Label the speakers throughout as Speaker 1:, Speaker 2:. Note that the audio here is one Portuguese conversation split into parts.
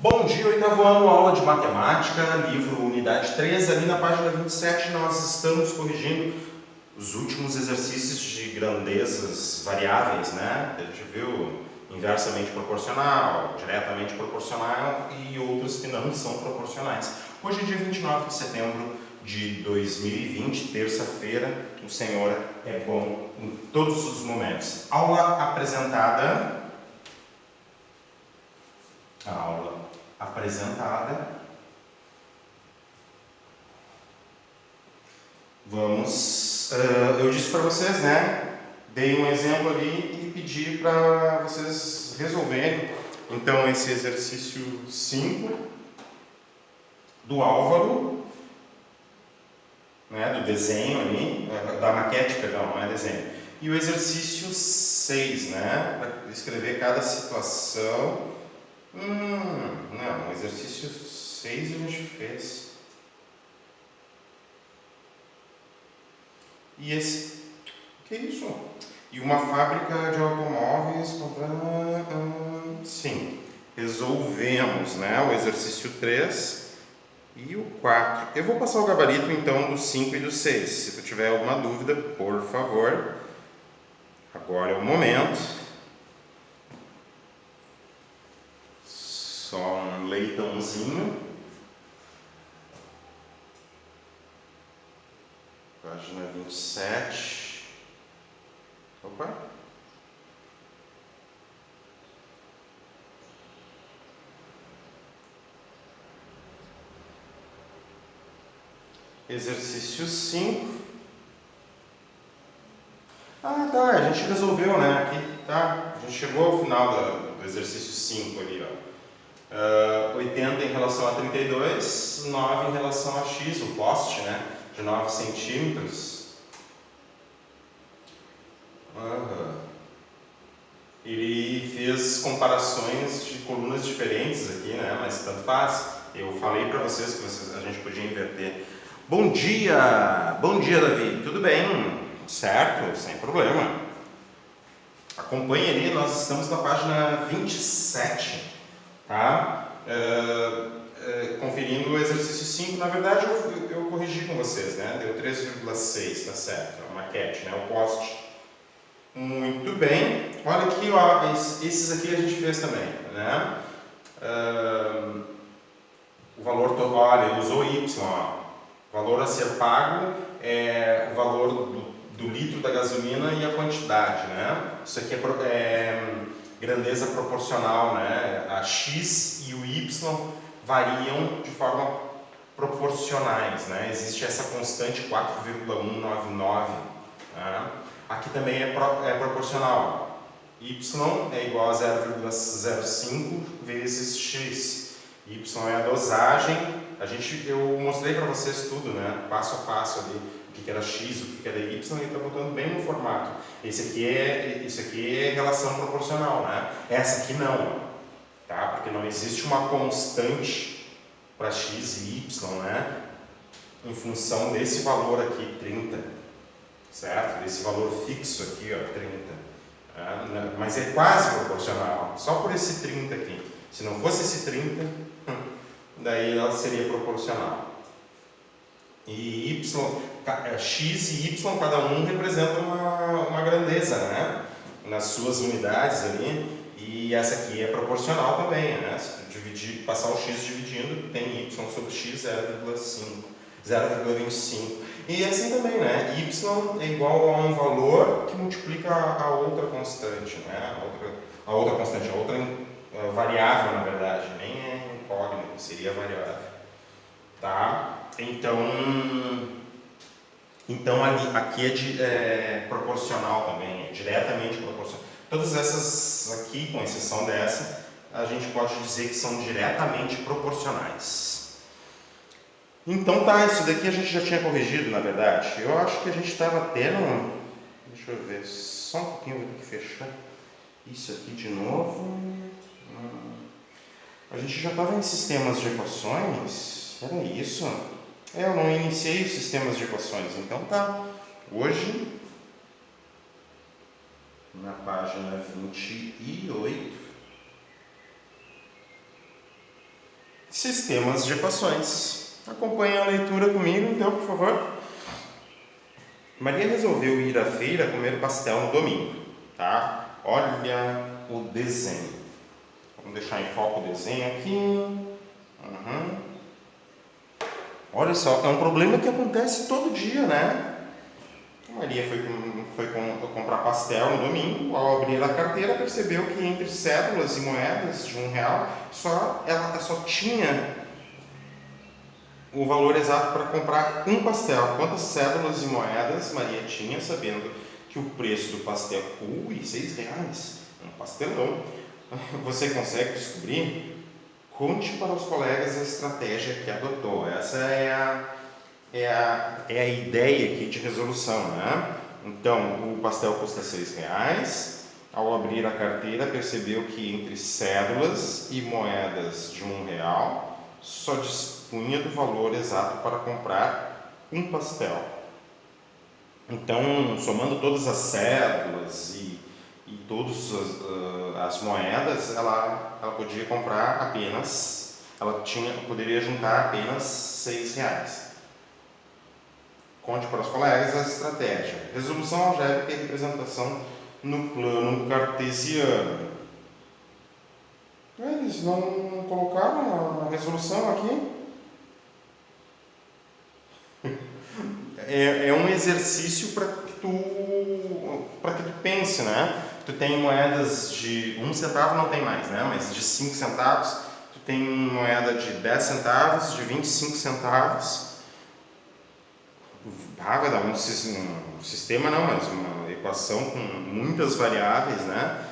Speaker 1: Bom dia, oitavo ano, aula de matemática, livro unidade 3, ali na página 27 nós estamos corrigindo os últimos exercícios de grandezas variáveis, né? A gente viu inversamente proporcional, diretamente proporcional e outros que não são proporcionais. Hoje é dia 29 de setembro de 2020, terça-feira, o Senhor é bom em todos os momentos. Aula apresentada. A aula apresentada. Vamos, eu disse para vocês, né? Dei um exemplo ali e pedi para vocês resolverem. Então, esse exercício 5 do Álvaro, né? Do desenho ali, da maquete, perdão, não é desenho. E o exercício 6, né? Para escrever cada situação. Não, o exercício 6 a gente fez. E esse, que é isso? E uma fábrica de automóveis. Sim, resolvemos, né? O exercício 3 e o 4. Eu vou passar o gabarito então do 5 e do 6. Se tu tiver alguma dúvida, por favor. Agora é o momento. Só um leitãozinho. Página 27. Opa! Exercício 5. Ah, tá, a gente resolveu, né? Aqui, tá? A gente chegou ao final do exercício 5 ali, ó. 80 em relação a 32, 9 em relação a x, o poste, né? De 9 centímetros. Ele fez comparações de colunas diferentes aqui, né? Mas tanto faz. Eu falei para vocês que a gente podia inverter. Bom dia! Bom dia, Davi. Tudo bem? Certo? Sem problema. Acompanhe ali, nós estamos na página 27, tá? Conferindo o exercício 5, na verdade eu corrigi com vocês, né? Deu 3,6, tá certo? É uma maquete, né? O poste. Muito bem. Olha aqui, ó, esses aqui a gente fez também, né? O valor total, olha, ele usou Y, ó. O valor a ser pago é o valor do litro da gasolina e a quantidade, né? Isso aqui é grandeza proporcional, né? A X e o Y variam de forma proporcionais, né? Existe essa constante 4,199, né? Aqui também é proporcional. Y é igual a 0,05 vezes X. Y é a dosagem. Eu mostrei para vocês tudo, né? Passo a passo ali, o que era X, o que era Y, e está botando bem no formato. Isso aqui é relação proporcional, né? Essa aqui não, tá? Porque não existe uma constante para X e Y, né? Em função desse valor aqui, 30, certo? Desse valor fixo aqui, ó, 30. Mas é quase proporcional, só por esse 30 aqui. Se não fosse esse 30, daí ela seria proporcional. E X e Y, cada um representa uma grandeza, né? Nas suas unidades ali. E essa aqui é proporcional também, né? Se tu passar o X dividindo, tem Y sobre X 0,5, 0,25. E assim também, né? Y é igual a um valor que multiplica a outra constante, né? A outra variável, na verdade, nem é incógnito, seria variável. Tá? Então aqui é proporcional também, é diretamente proporcional. Todas essas aqui, com exceção dessa, a gente pode dizer que são diretamente proporcionais. Então tá, isso daqui a gente já tinha corrigido, na verdade. Eu acho que a gente estava até no... Deixa eu ver, só um pouquinho, vou ter que fechar isso aqui de novo. A gente já estava em sistemas de equações. Era isso? Eu não iniciei os sistemas de equações, então tá. Hoje, na página 28, Sistemas de equações. Acompanhe a leitura comigo, então, por favor. Maria resolveu ir à feira comer pastel no domingo, tá? Olha o desenho. Vamos deixar em foco o desenho aqui. Olha só, é um problema que acontece todo dia, né? A Maria foi comprar pastel no domingo. Ao abrir a carteira, percebeu que entre cédulas e moedas de R$1, ela só tinha o valor exato para comprar um pastel. Quantas cédulas e moedas Maria tinha, sabendo que o preço do pastel, R$6, um pastelão. Você consegue descobrir? Conte para os colegas a estratégia que adotou. Essa é a ideia aqui de resolução, né? Então, o pastel custa R$6. Ao abrir a carteira, percebeu que entre cédulas e moedas de R$1 só dispunha do valor exato para comprar um pastel. Então, somando todas as cédulas e todas as moedas, ela podia comprar apenas, poderia juntar apenas R$6. Conte para os colegas a estratégia. Resolução algébrica e representação no plano cartesiano. Eles não colocaram a resolução aqui? É um exercício para que tu pense, né? Tu tem moedas de 1 centavo, não tem mais, né? Mas de 5 centavos, tu tem moeda de 10 centavos, de 25 centavos. Vai dar um sistema, não, mas uma equação com muitas variáveis, né?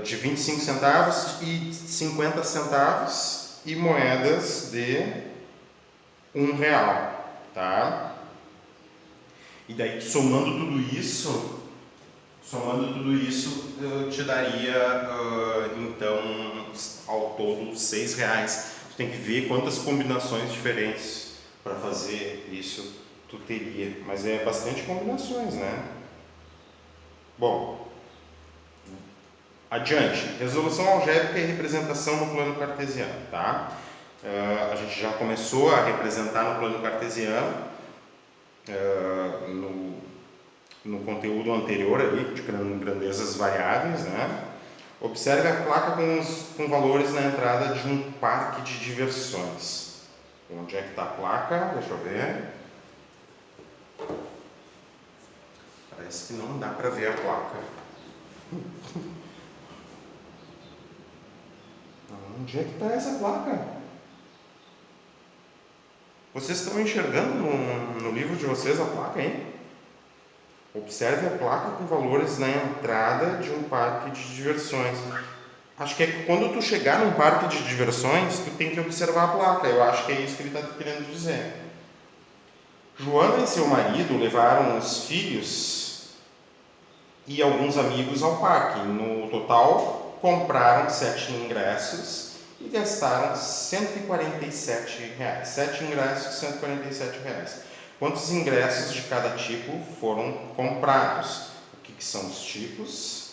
Speaker 1: De 25 centavos e 50 centavos e moedas de R$1, tá? E daí, somando tudo isso te daria, então, ao todo R$6. Tu tem que ver quantas combinações diferentes para fazer isso tu teria. Mas é bastante combinações, né? Bom, adiante. Resolução algébrica e representação no plano cartesiano, tá? A gente já começou a representar no plano cartesiano no conteúdo anterior ali, de grandezas variáveis, né? Observe a placa com valores na entrada de um parque de diversões. Onde é que está a placa? Deixa eu ver. Parece que não dá para ver a placa. Onde é que está essa placa? Vocês estão enxergando no livro de vocês a placa, hein? Observe a placa com valores na entrada de um parque de diversões. Acho que é que quando tu chegar num parque de diversões, tu tem que observar a placa. Eu acho que é isso que ele está querendo dizer. Joana e seu marido levaram os filhos e alguns amigos ao parque. No total, compraram 7 ingressos e gastaram R$147. 7 ingressos, R$147. Quantos ingressos de cada tipo foram comprados? O que são os tipos?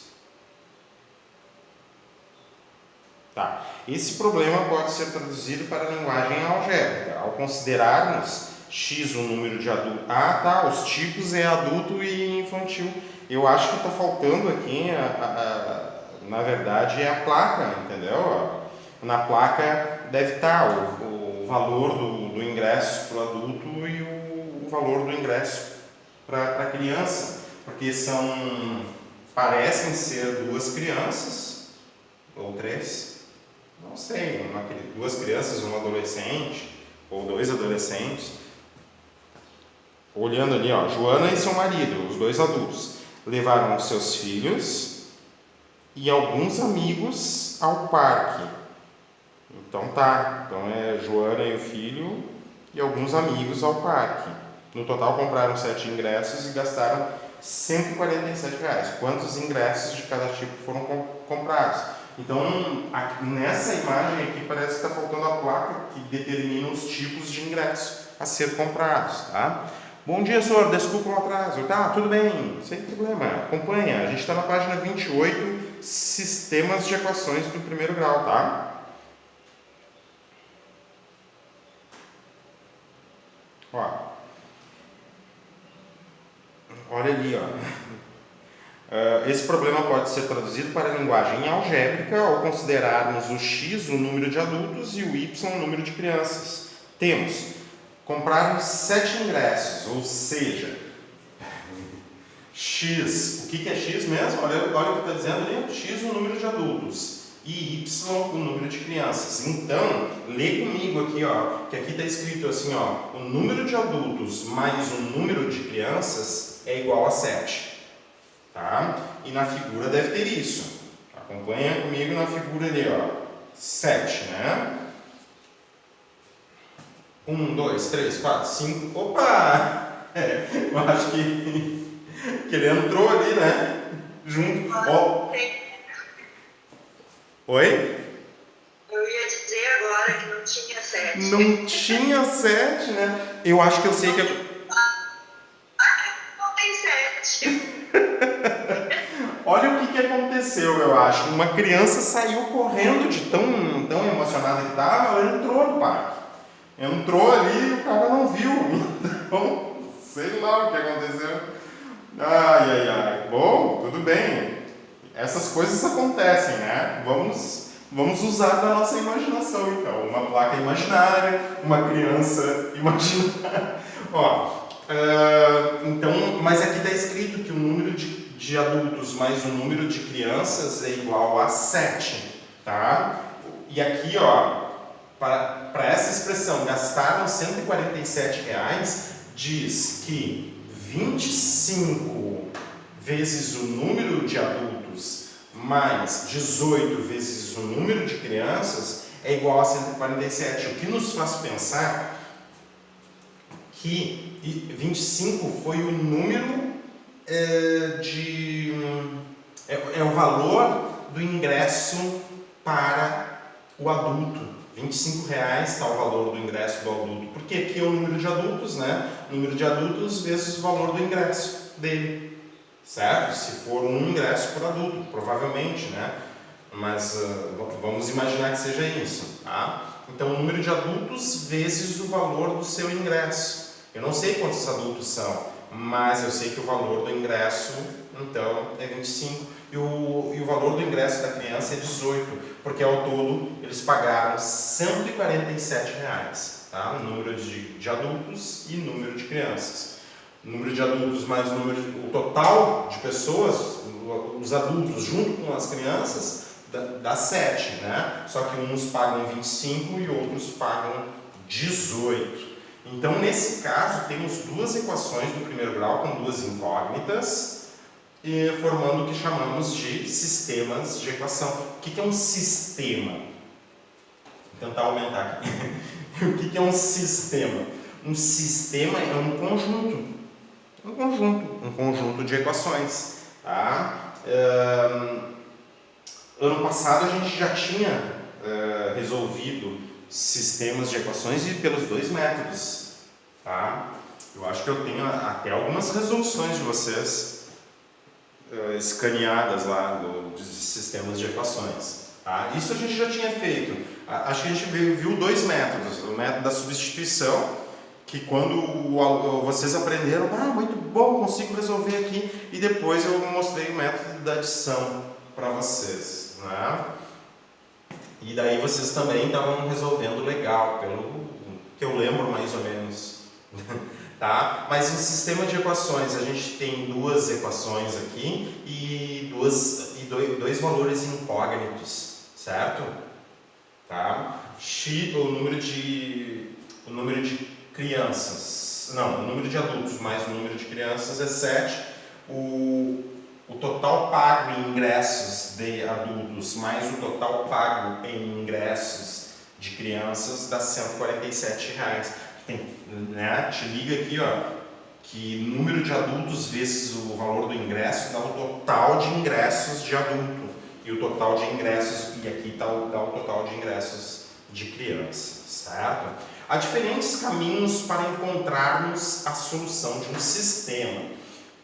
Speaker 1: Tá. Esse problema pode ser traduzido para a linguagem algébrica. Ao considerarmos x um número de adulto... Ah, tá. Os tipos é adulto e infantil. Eu acho que está faltando aqui, na verdade, é a placa, entendeu? Na placa deve estar o valor do ingresso para o adulto e o valor do ingresso para a criança, porque parecem ser 2 crianças, ou 3, não sei, 2 crianças, um adolescente, ou 2 adolescentes. Olhando ali, ó, Joana e seu marido, os 2 adultos, levaram os seus filhos e alguns amigos ao parque. Então tá, então é Joana e o filho e alguns amigos ao parque. No total compraram 7 ingressos e gastaram R$147. Quantos ingressos de cada tipo foram comprados? Então, nessa imagem aqui parece que está faltando a placa que determina os tipos de ingressos a ser comprados, tá? Bom dia, senhor, desculpa o atraso. Tá, tudo bem, sem problema. Acompanha, a gente está na página 28, sistemas de equações do primeiro grau, tá? Ó, olha ali, ó. Esse problema pode ser traduzido para a linguagem algébrica ao considerarmos o x, o número de adultos, e o y, o número de crianças. Temos comprarmos 7 ingressos, ou seja, x, o que é x mesmo? Olha o que está dizendo ali, x o número de adultos e y o número de crianças. Então, lê comigo aqui, ó, que aqui está escrito assim, ó, o número de adultos mais o número de crianças é igual a 7. Tá? E na figura deve ter isso. Acompanha comigo na figura ali, ó, 7, né? 1, 2, 3, 4, 5. Opa! Eu acho que ele entrou ali, né? Junto. Ó. Oi?
Speaker 2: Eu ia dizer agora que não tinha 7.
Speaker 1: Não tinha 7, né? Eu acho que eu sei que.
Speaker 2: Não tem 7.
Speaker 1: Olha o que aconteceu, eu acho. Uma criança saiu correndo de tão emocionada que estava, ela entrou no parque. Entrou ali e o cara não viu. Então, sei lá o que aconteceu. Ai. Bom, tudo bem. Essas coisas acontecem, né? Vamos usar da nossa imaginação, então. Uma placa imaginária, uma criança imaginária. Ó, então, mas aqui está escrito que o número de adultos mais o número de crianças é igual a 7, tá? E aqui, ó, para essa expressão, gastaram R$147, diz que 25 vezes o número de adultos mais 18 vezes o número de crianças é igual a 147, o que nos faz pensar que 25 foi o número é o valor do ingresso para o adulto. R$25 está o valor do ingresso do adulto, porque aqui é o número de adultos, né? O número de adultos vezes o valor do ingresso dele, certo? Se for um ingresso por adulto, provavelmente, né? Mas vamos imaginar que seja isso, tá? Então, o número de adultos vezes o valor do seu ingresso. Eu não sei quantos adultos são, mas eu sei que o valor do ingresso, então, é 25. E o valor do ingresso da criança é 18, porque ao todo eles pagaram R$147, tá? O número de adultos e número de crianças. O número de adultos mais o total de pessoas, os adultos junto com as crianças, dá 7, né? Só que uns pagam 25 e outros pagam 18. Então, nesse caso, temos duas equações do primeiro grau com duas incógnitas, formando o que chamamos de sistemas de equação. O que é um sistema? Vou tentar aumentar aqui. O que é um sistema? Um sistema é um conjunto de equações. Tá? Ano passado a gente já tinha resolvido sistemas de equações e pelos dois métodos. Tá? Eu acho que eu tenho até algumas resoluções de vocês escaneadas lá de sistemas de equações. Tá? Isso a gente já tinha feito. Acho que a gente viu dois métodos. O método da substituição, que quando vocês aprenderam, muito bom, consigo resolver aqui, e depois eu mostrei o método da adição para vocês, né? E daí vocês também estavam resolvendo legal, pelo que eu lembro mais ou menos. Tá? Mas no sistema de equações a gente tem duas equações aqui e dois valores incógnitos, certo? Tá? O número de crianças, não, o número de adultos mais o número de crianças é 7. O total pago em ingressos de adultos mais o total pago em ingressos de crianças dá R$147. Né? Te liga aqui, ó, que número de adultos vezes o valor do ingresso dá o total de ingressos de adulto, e o total de ingressos, e aqui dá o total de ingressos de crianças, certo? Há diferentes caminhos para encontrarmos a solução de um sistema,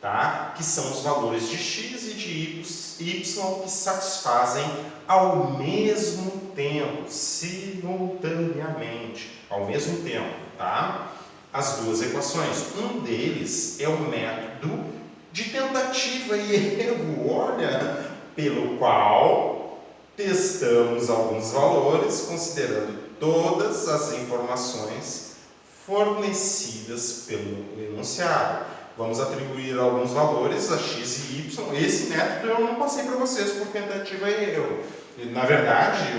Speaker 1: tá? Que são os valores de x e de y que satisfazem ao mesmo tempo, simultaneamente, ao mesmo tempo, tá? as duas equações. Um deles é o método de tentativa e erro, olha, pelo qual testamos alguns valores considerando todas as informações fornecidas pelo enunciado. Vamos atribuir alguns valores a x e y. Esse método eu não passei para vocês por tentativa e erro. Na verdade,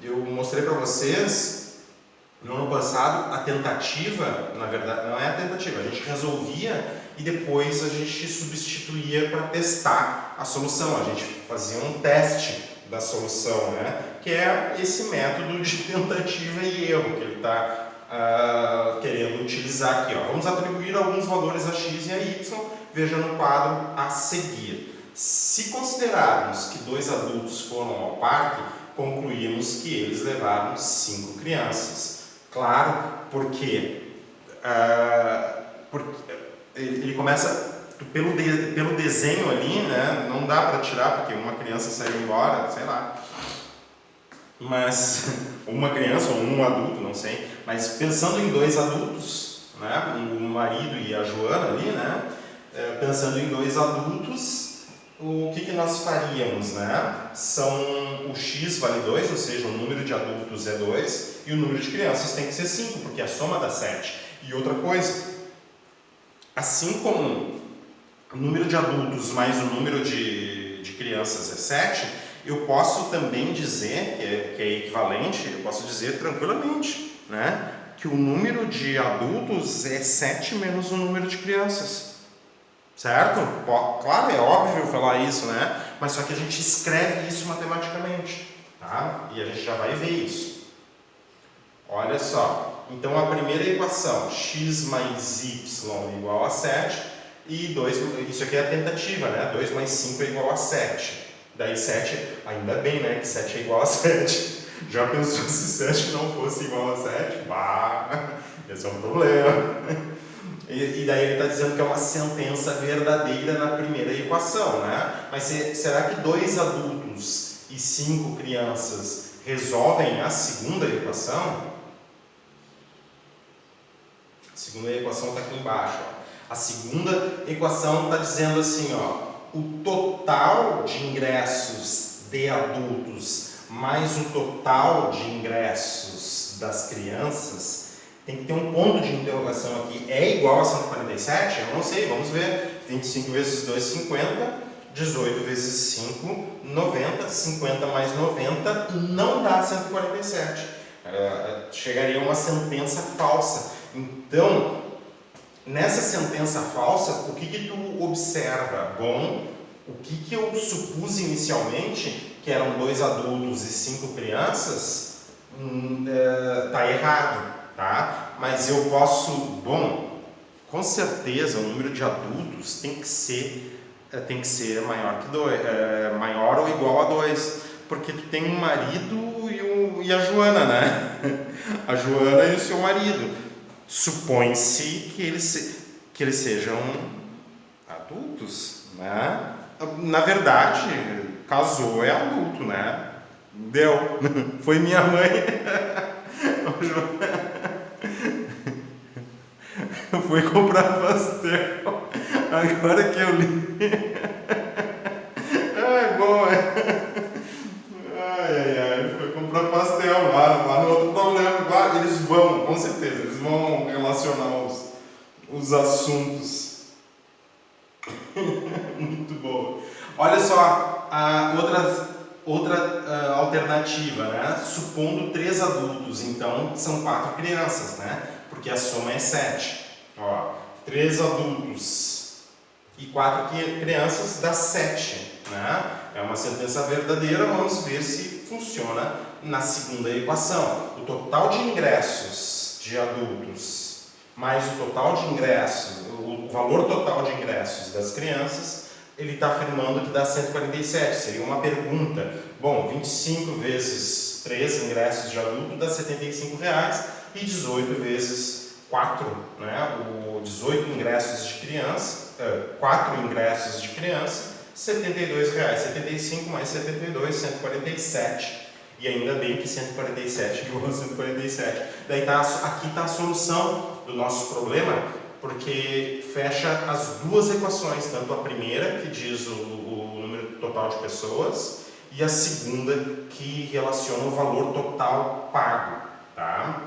Speaker 1: eu mostrei para vocês no ano passado a tentativa, na verdade, não é a tentativa, a gente resolvia e depois a gente substituía para testar a solução. A gente fazia um teste da solução, né? Que é esse método de tentativa e erro que ele está querendo utilizar aqui. Ó. Vamos atribuir alguns valores a x e a y, veja no quadro a seguir. Se considerarmos que 2 adultos foram ao parque, concluímos que eles levaram 5 crianças. Claro, porque ele começa pelo desenho ali, né? Não dá para tirar porque uma criança saiu embora, sei lá. Mas uma criança ou um adulto, não sei. Mas pensando em 2 adultos, né? O marido e a Joana ali, né? Pensando em 2 adultos, o que nós faríamos, né? O x vale 2, ou seja, o número de adultos é 2 e o número de crianças tem que ser 5, porque a soma dá 7. E outra coisa, assim como o número de adultos mais o número de crianças é 7, eu posso também dizer, que é equivalente, eu posso dizer tranquilamente, né? Que o número de adultos é 7 menos o número de crianças. Certo? Claro, é óbvio falar isso, né? Mas só que a gente escreve isso matematicamente, tá? E a gente já vai ver isso. Olha só. Então, a primeira equação, x mais y igual a 7, e 2, isso aqui é a tentativa, né? 2 mais 5 é igual a 7. Daí 7, ainda bem, né? Que 7 é igual a 7. Já pensou se 7 não fosse igual a 7? Bah, esse é um problema. E daí ele está dizendo que é uma sentença verdadeira na primeira equação, né? Mas será que 2 adultos e 5 crianças resolvem a segunda equação? A segunda equação está aqui embaixo. Ó. A segunda equação está dizendo assim, ó, o total de ingressos de adultos mais o total de ingressos das crianças tem que ter um ponto de interrogação aqui. É igual a 147? Eu não sei, vamos ver. 25 vezes 2, 50. 18 vezes 5, 90. 50 mais 90 não dá 147. Chegaria a uma sentença falsa. Então, nessa sentença falsa, o que tu observa? Bom, o que eu supus inicialmente, que eram 2 adultos e 5 crianças, está errado. Tá? Mas eu posso, bom, com certeza o número de adultos tem que ser maior que 2, maior ou igual a 2, porque tu tem um marido e a Joana, né? A Joana e o seu marido. Supõe-se que eles sejam adultos, né? Na verdade, casou é adulto, né? Deu. Foi minha mãe. Eu fui comprar pastel. Agora que eu li. Ai, bom, Ai. Foi comprar pastel lá no outro problema. Claro, eles vão, com certeza, eles vão relacionar os assuntos. Muito boa. Olha só, outra alternativa, né? Supondo 3 adultos, então são 4 crianças, né? Porque a soma é 7. Ó, 3 adultos e 4 crianças dá 7, né? É uma sentença verdadeira, vamos ver se funciona na segunda equação. O total de ingressos de adultos mais o total de ingressos, o valor total de ingressos das crianças, ele está afirmando que dá 147. Seria uma pergunta. Bom, 25 vezes 3 ingressos de adulto dá R$ 75 e 18 vezes 4, né? O 18 ingressos de criança, 4 ingressos de criança, R$ 72. 75 mais 72, 147. E ainda bem que 147 igual a 147. Daí aqui está a solução do nosso problema, porque fecha as duas equações, tanto a primeira, que diz o número total de pessoas, e a segunda, que relaciona o valor total pago. Tá?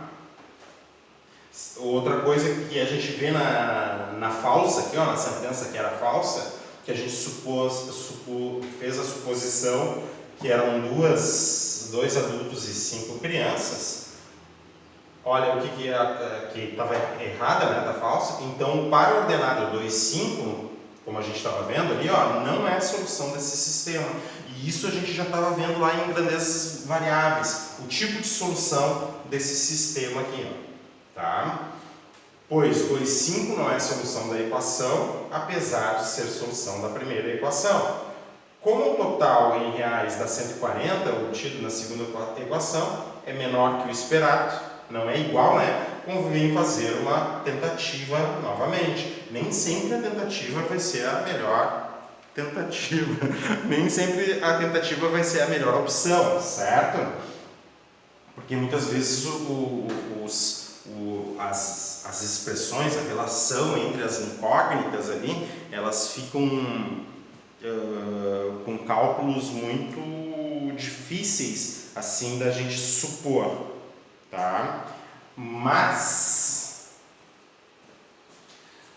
Speaker 1: Outra coisa que a gente vê na falsa, aqui, ó, na sentença que era falsa, que a gente fez a suposição que eram dois adultos e 5 crianças. Olha o que estava errada, né, da falsa. Então, para o ordenado 2, 5, como a gente estava vendo ali, ó, não é a solução desse sistema. E isso a gente já estava vendo lá em grandezas variáveis, o tipo de solução desse sistema aqui, ó. Tá? Pois 2, 5 não é a solução da equação, apesar de ser solução da primeira equação. Como o total em reais dá 140, obtido na segunda equação, é menor que o esperado, não é igual, né? Convém fazer uma tentativa novamente. Nem sempre a tentativa vai ser a melhor tentativa. Nem sempre a tentativa vai ser a melhor opção, certo? Porque muitas vezes as expressões, a relação entre as incógnitas ali, elas ficam com cálculos muito difíceis assim da gente supor, tá? Mas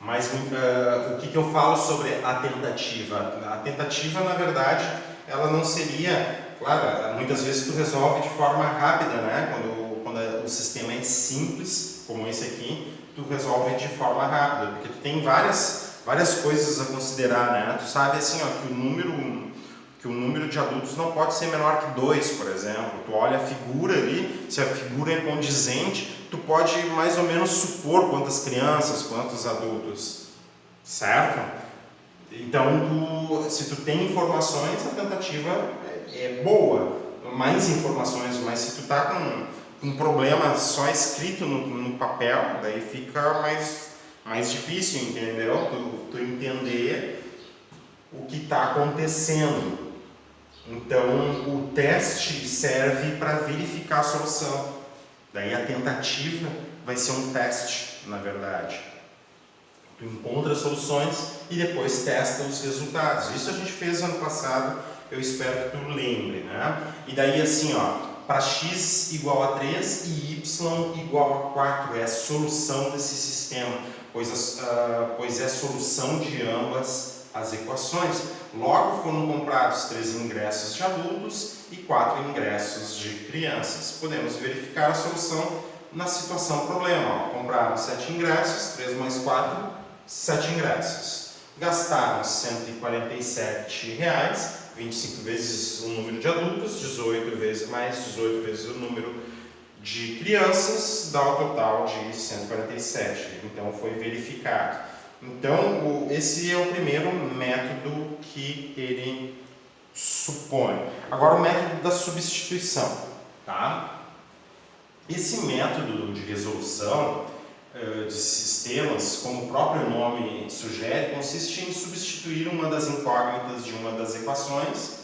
Speaker 1: o que eu falo sobre a tentativa? A tentativa, na verdade, ela não seria, claro, muitas vezes tu resolve de forma rápida, né? Quando o sistema é simples, como esse aqui, tu resolve de forma rápida, porque tu tem várias coisas a considerar, né? Tu sabe assim, ó, que o número de adultos não pode ser menor que 2, por exemplo. Tu olha a figura ali, se a figura é condizente, tu pode mais ou menos supor quantas crianças, quantos adultos, certo? Então, se tu tem informações, a tentativa é boa, mais informações, mas se tu tá com um problema só escrito no papel, daí fica mais difícil, entendeu? Tu entender o que está acontecendo. Então, o teste serve para verificar a solução. Daí a tentativa vai ser um teste, na verdade. Tu encontra soluções e depois testa os resultados. Isso a gente fez ano passado, eu espero que tu lembre, né? E daí assim, ó, para x igual a 3 e y igual a 4 é a solução desse sistema, pois é a solução de ambas as equações. Logo foram comprados 3 ingressos de adultos e 4 ingressos de crianças. Podemos verificar a solução na situação problema. Compraram 7 ingressos, 3 mais 4, 7 ingressos. Gastaram R$ 147, 25 vezes o número de adultos, 18 vezes o número de crianças, dá o total de 147. Então foi verificado. Então esse é o primeiro método que ele supõe. Agora o método da substituição, tá? Esse método de resolução de sistemas, como o próprio nome sugere, consiste em substituir uma das incógnitas de uma das equações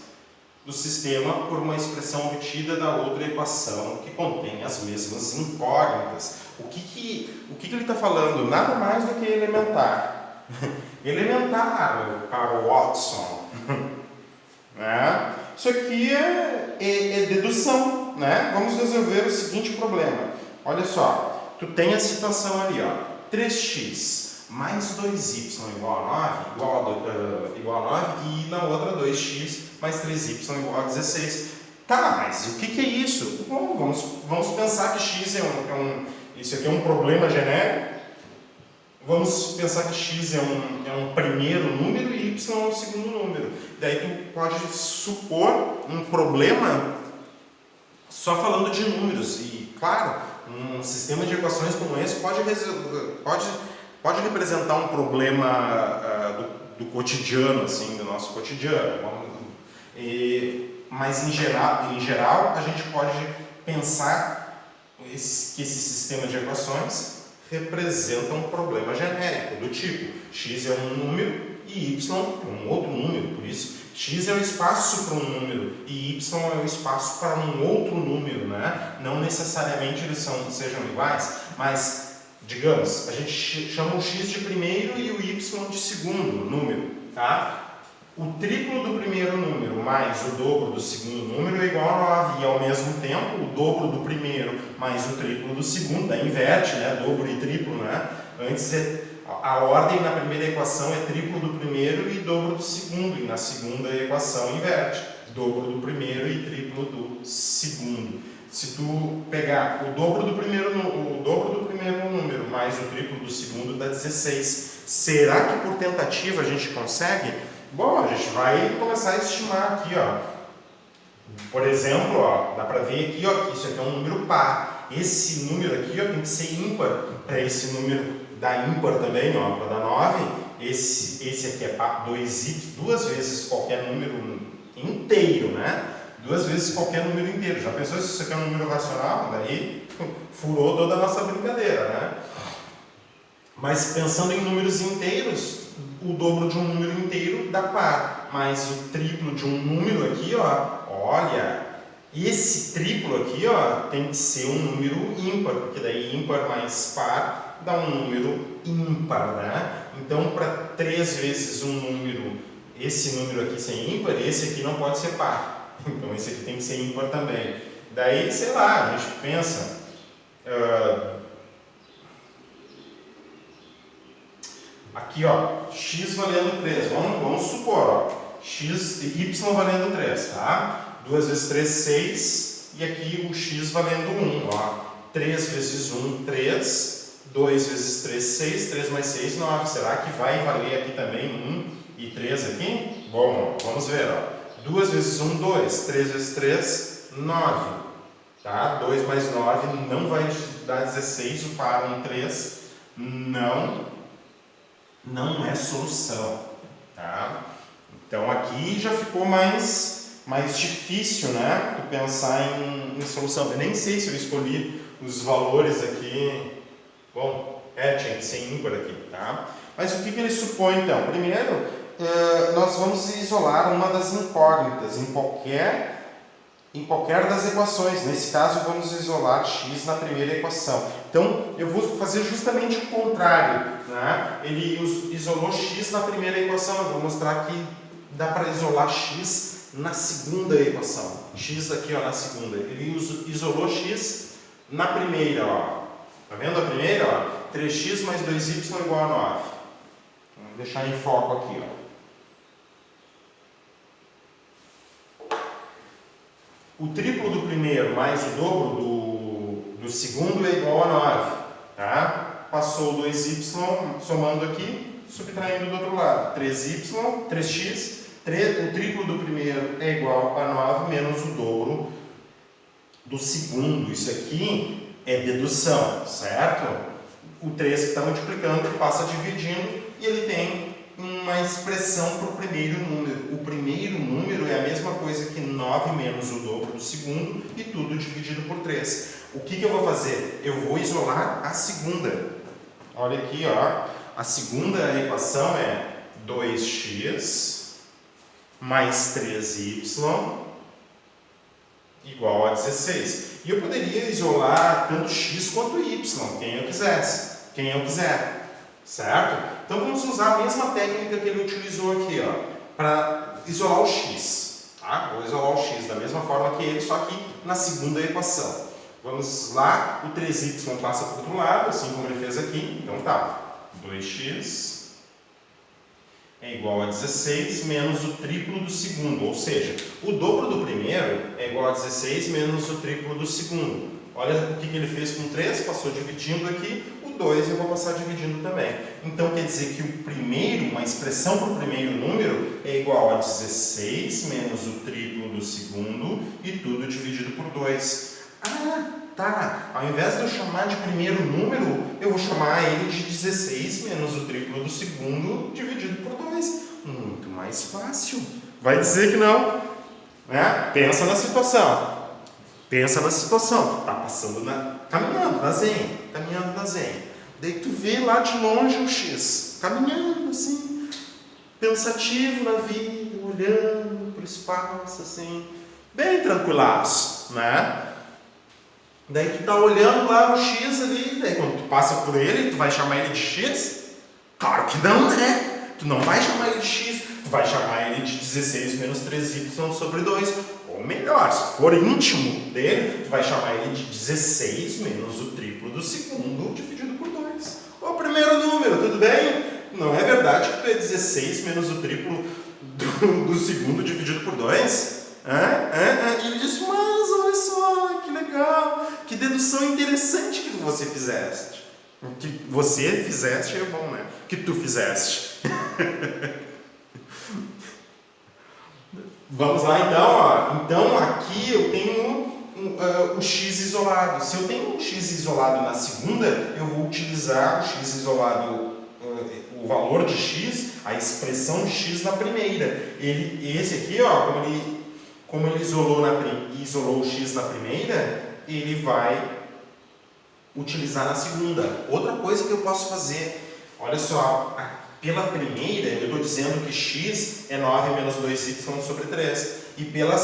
Speaker 1: do sistema por uma expressão obtida da outra equação que contém as mesmas incógnitas. O que ele está falando? Nada mais do que elementar. Elementar, meu caro Watson. Né? Isso aqui é dedução. Né? Vamos resolver o seguinte problema. Olha só. Tu tem a situação ali, ó, 3x mais 2y igual a 9, igual a 9, e na outra 2x mais 3y igual a 16. Tá, mas o que é isso? Bom, vamos pensar que x isso aqui é um problema genérico. Vamos pensar que x é um primeiro número e y é um segundo número. Daí tu pode supor um problema só falando de números. E, claro, um sistema de equações como esse pode representar um problema do cotidiano, assim, do nosso cotidiano. Mas em geral a gente pode pensar que esse sistema de equações representa um problema genérico, do tipo x é um número e y é um outro número, por isso X é o espaço para um número e Y é o espaço para um outro número, né? Não necessariamente eles sejam iguais, mas, digamos, a gente chama o X de primeiro e o Y de segundo número, tá? O triplo do primeiro número mais o dobro do segundo número é igual a 9, e ao mesmo tempo o dobro do primeiro mais o triplo do segundo, daí inverte, né? Dobro e triplo, né? Antes a ordem na primeira equação é triplo do primeiro e dobro do segundo, e na segunda equação inverte, dobro do primeiro e triplo do segundo. Se tu pegar o dobro do primeiro número mais o triplo do segundo dá 16. Será que por tentativa a gente consegue? Bom, a gente vai começar a estimar aqui, ó. Por exemplo, ó, dá para ver aqui, ó, que isso aqui é um número par. Esse número aqui, ó, tem que ser ímpar para esse número dar ímpar também, ó, para dar 9. Esse aqui é par, 2y, duas vezes qualquer número inteiro, né? Duas vezes qualquer número inteiro. Já pensou se isso aqui é um número racional? Daí furou toda a nossa brincadeira, né? Mas pensando em números inteiros, o dobro de um número inteiro dá par, mas o triplo de um número aqui, ó, olha, esse triplo aqui, ó, tem que ser um número ímpar, porque daí ímpar mais par dá um número ímpar, né? Então, para 3 vezes um número, esse número aqui ser ímpar, esse aqui não pode ser par. Então, esse aqui tem que ser ímpar também. Daí, sei lá, a gente pensa... aqui, ó, x valendo 3. Vamos supor, ó, x e y valendo 3, tá? 2 vezes 3, 6. E aqui o x valendo 1, ó. 3 vezes 1, 3. 2 vezes 3, 6. 3 mais 6, 9. Será que vai valer aqui também 1 e 3 aqui? Bom, ó, vamos ver, ó. 2 vezes 1, 2. 3 vezes 3, 9. Tá? 2 mais 9 não vai dar 16. O par 1, 3 não é solução, tá? Então aqui já ficou mais difícil, né? Tu pensar em solução. Eu nem sei se eu escolhi os valores aqui. Bom, tinha que ser ímpar aqui, tá? Mas o que ele supõe então? Primeiro, nós vamos isolar uma das incógnitas em qualquer das equações. Nesse caso, vamos isolar x na primeira equação. Então, eu vou fazer justamente o contrário, né? Ele isolou x na primeira equação. Eu vou mostrar que dá para isolar x na segunda equação. X aqui, ó, na segunda. Ele isolou x na primeira, ó. Tá vendo a primeira, ó? 3x mais 2y igual a 9. Vou deixar em foco aqui, ó. O triplo do primeiro mais o dobro do segundo é igual a 9. Tá? Passou 2y, somando aqui, subtraindo do outro lado. 3x, o triplo do primeiro é igual a 9 menos o dobro do segundo. Isso aqui é dedução, certo? O 3 que está multiplicando passa dividindo e ele tem uma expressão para o primeiro número. O primeiro número é a mesma coisa que 9 menos o dobro do segundo e tudo dividido por 3. O que eu vou fazer? Eu vou isolar a segunda. Olha aqui, ó. A segunda equação é 2x mais 3y igual a 16. E eu poderia isolar tanto x quanto y, quem eu quiser. Certo? Então vamos usar a mesma técnica que ele utilizou aqui, ó, para isolar o x. Tá? Vou isolar o x da mesma forma que ele, só que na segunda equação. Vamos lá, o 3y passa para o outro lado, assim como ele fez aqui. Então tá, 2x é igual a 16 menos o triplo do segundo, ou seja, o dobro do primeiro é igual a 16 menos o triplo do segundo. Olha o que ele fez com 3, passou dividindo aqui, o 2 eu vou passar dividindo também. Então quer dizer que o primeiro, uma expressão para o primeiro número é igual a 16 menos o triplo do segundo e tudo dividido por 2. Ah, tá. Ao invés de eu chamar de primeiro número, eu vou chamar ele de 16 menos o triplo do segundo dividido por 2. Muito mais fácil. Vai dizer que não, né? Pensa na situação. Tu tá passando caminhando na zen. Daí tu vê lá de longe o x, caminhando assim, pensativo na vida, olhando para o espaço, assim, bem tranquilaço, né? Daí tu tá olhando lá o X ali, daí quando tu passa por ele, tu vai chamar ele de X? Claro que não, né? Tu não vai chamar ele de X, tu vai chamar ele de 16 menos 3y sobre 2. Ou melhor, se for íntimo dele, tu vai chamar ele de 16 menos o triplo do segundo dividido por 2. O primeiro número, tudo bem? Não é verdade que tu é 16 menos o triplo do segundo dividido por 2? E ele disse, mas olha só, que legal, que dedução interessante que você fizeste. Que você fizeste é bom, né? Que tu fizeste. Vamos lá então, ó. Então aqui eu tenho o x isolado. Se eu tenho um x isolado na segunda, eu vou utilizar o x isolado, o valor de x, a expressão de x na primeira. Esse aqui, ó, como ele isolou o x na primeira, ele vai utilizar na segunda. Outra coisa que eu posso fazer, olha só, pela primeira eu estou dizendo que x é 9 menos 2y sobre 3. E pela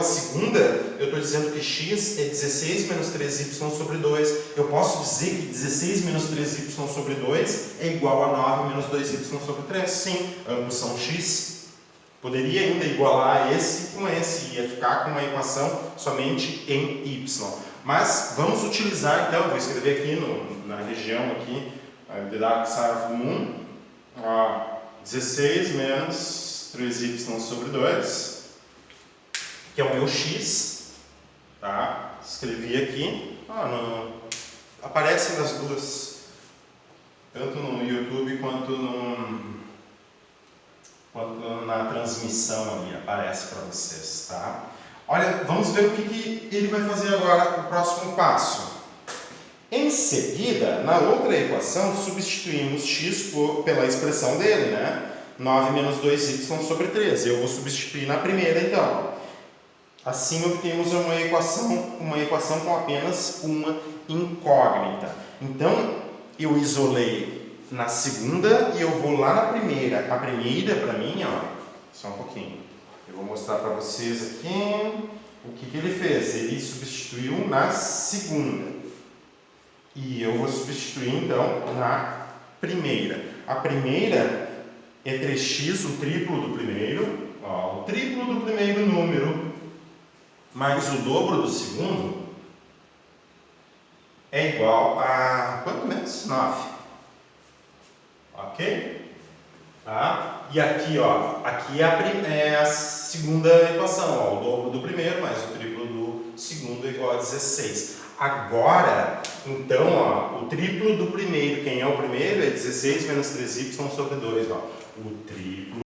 Speaker 1: segunda eu estou dizendo que x é 16 menos 3y sobre 2. Eu posso dizer que 16 menos 3y sobre 2 é igual a 9 menos 2y sobre 3? Sim, ambos são x. Poderia ainda igualar esse com esse, ia ficar com uma equação somente em y. Mas vamos utilizar então, vou escrever aqui na região aqui, deduct sine of 1, 16 menos 3y sobre 2, que é o meu x, tá? Escrevi aqui, aparecem nas duas, tanto no YouTube quanto na transmissão ali, aparece para vocês, tá? Olha, vamos ver o que ele vai fazer agora, o próximo passo. Em seguida, na outra equação, substituímos x pela expressão dele, né? 9 menos 2y sobre 3. Eu vou substituir na primeira, então. Assim, obtemos uma equação com apenas uma incógnita. Então, eu isolei na segunda e eu vou lá na primeira. A primeira, para mim, ó, só um pouquinho. Eu vou mostrar para vocês aqui o que ele fez. Ele substituiu na segunda. E eu vou substituir, então, na primeira. A primeira é 3x, o triplo do primeiro. Ó, o triplo do primeiro número mais o dobro do segundo é igual a... quanto menos? 9. Ok? Tá? E aqui, ó, aqui é a segunda equação, ó, o dobro do primeiro mais o triplo do segundo é igual a 16. Agora, então, ó, o triplo do primeiro, quem é o primeiro? É 16 menos 3y sobre 2, ó. O triplo